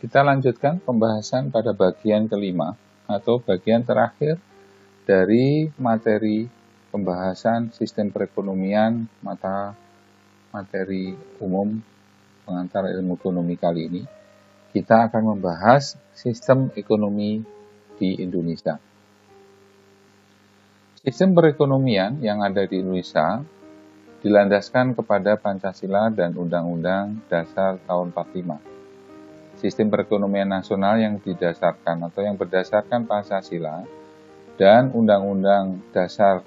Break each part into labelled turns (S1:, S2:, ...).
S1: Kita lanjutkan pembahasan pada bagian kelima atau bagian terakhir dari materi pembahasan sistem perekonomian mata materi umum pengantar ilmu ekonomi kali ini. Kita akan membahas sistem ekonomi di Indonesia. Sistem perekonomian yang ada di Indonesia dilandaskan kepada Pancasila dan Undang-Undang Dasar tahun 45. Sistem perekonomian nasional yang didasarkan atau yang berdasarkan Pancasila dan Undang-Undang Dasar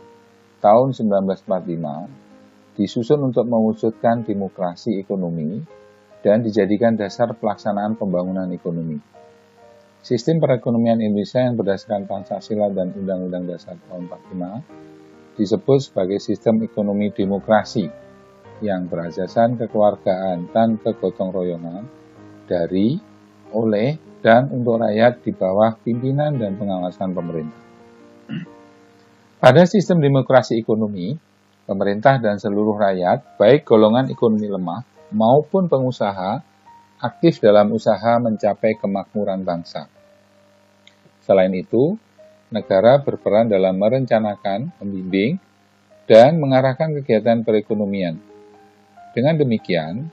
S1: tahun 1945 disusun untuk mewujudkan demokrasi ekonomi dan dijadikan dasar pelaksanaan pembangunan ekonomi. Sistem perekonomian Indonesia yang berdasarkan Pancasila dan Undang-Undang Dasar tahun 45 disebut sebagai sistem ekonomi demokrasi yang berasaskan kekeluargaan dan kegotong royongan dari, oleh, dan untuk rakyat di bawah pimpinan dan pengawasan pemerintah. Pada sistem demokrasi ekonomi, pemerintah dan seluruh rakyat, baik golongan ekonomi lemah maupun pengusaha, aktif dalam usaha mencapai kemakmuran bangsa. Selain itu, negara berperan dalam merencanakan, membimbing, dan mengarahkan kegiatan perekonomian. Dengan demikian,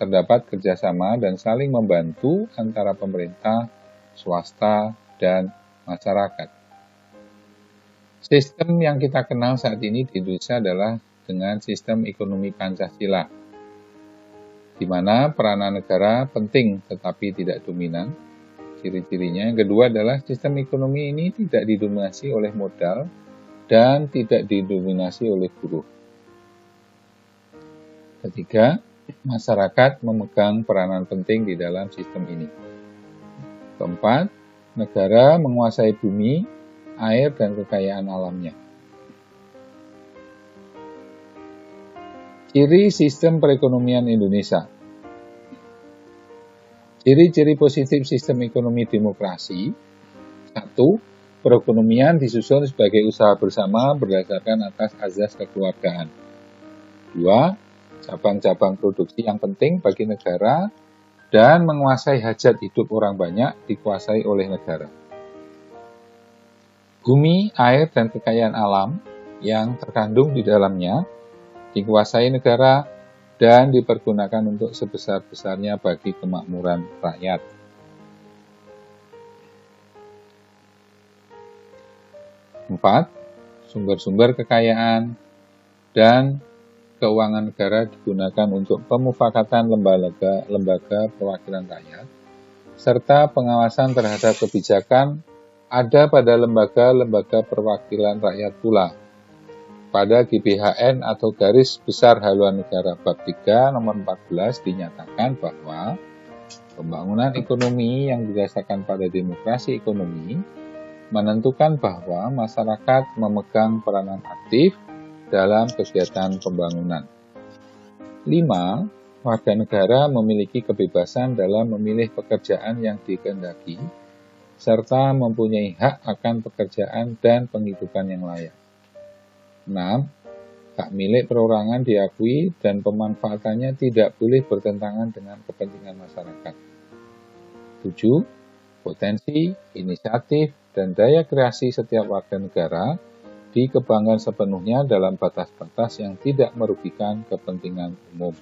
S1: terdapat kerjasama dan saling membantu antara pemerintah, swasta, dan masyarakat. Sistem yang kita kenal saat ini di Indonesia adalah dengan sistem ekonomi Pancasila, di mana peranan negara penting tetapi tidak dominan. Ciri-cirinya yang kedua adalah sistem ekonomi ini tidak didominasi oleh modal dan tidak didominasi oleh buruh. Ketiga, masyarakat memegang peranan penting di dalam sistem ini. Keempat, negara menguasai bumi, air, dan kekayaan alamnya. Ciri sistem perekonomian Indonesia. Ciri-ciri positif sistem ekonomi demokrasi. 1. Perekonomian disusun sebagai usaha bersama berdasarkan atas azas kekeluargaan. 2. Cabang-cabang produksi yang penting bagi negara dan menguasai hajat hidup orang banyak dikuasai oleh negara. Bumi, air, dan kekayaan alam yang terkandung di dalamnya dikuasai negara dan dipergunakan untuk sebesar-besarnya bagi kemakmuran rakyat. 4. Sumber-sumber kekayaan dan keuangan negara digunakan untuk pemufakatan lembaga perwakilan rakyat, serta pengawasan terhadap kebijakan ada pada lembaga-lembaga perwakilan rakyat pula. Pada GBHN atau Garis Besar Haluan Negara Bab 3 nomor 14 dinyatakan bahwa pembangunan ekonomi yang didasarkan pada demokrasi ekonomi menentukan bahwa masyarakat memegang peranan aktif dalam kegiatan pembangunan. 5. Warga negara memiliki kebebasan dalam memilih pekerjaan yang dikehendaki, serta mempunyai hak akan pekerjaan dan penghidupan yang layak. 6. Hak milik perorangan diakui dan pemanfaatannya tidak boleh bertentangan dengan kepentingan masyarakat. 7. Potensi, inisiatif, dan daya kreasi setiap warga negara dikembangkan sepenuhnya dalam batas-batas yang tidak merugikan kepentingan umum.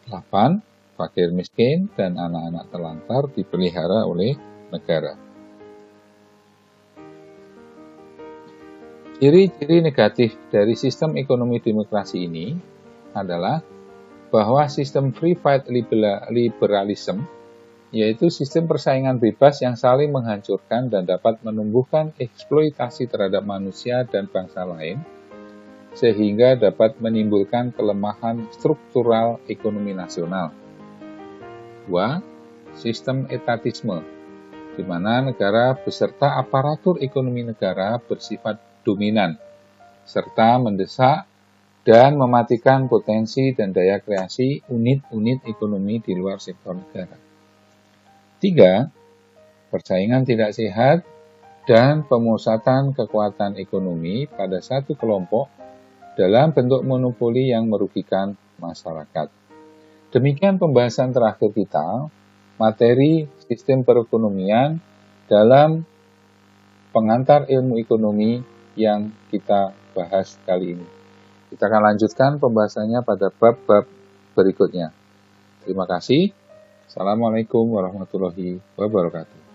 S1: 8. Fakir miskin dan anak-anak terlantar dipelihara oleh negara. Ciri-ciri negatif dari sistem ekonomi demokrasi ini adalah bahwa sistem free fight liberalism, yaitu sistem persaingan bebas yang saling menghancurkan dan dapat menumbuhkan eksploitasi terhadap manusia dan bangsa lain, sehingga dapat menimbulkan kelemahan struktural ekonomi nasional. 2. Sistem etatisme, di mana negara beserta aparatur ekonomi negara bersifat dominan, serta mendesak dan mematikan potensi dan daya kreasi unit-unit ekonomi di luar sektor negara. 3. Persaingan tidak sehat dan pemusatan kekuatan ekonomi pada satu kelompok dalam bentuk monopoli yang merugikan masyarakat. Demikian pembahasan terakhir kita materi sistem perekonomian dalam pengantar ilmu ekonomi yang kita bahas kali ini. Kita akan lanjutkan pembahasannya pada bab-bab berikutnya. Terima kasih. Assalamualaikum warahmatullahi wabarakatuh.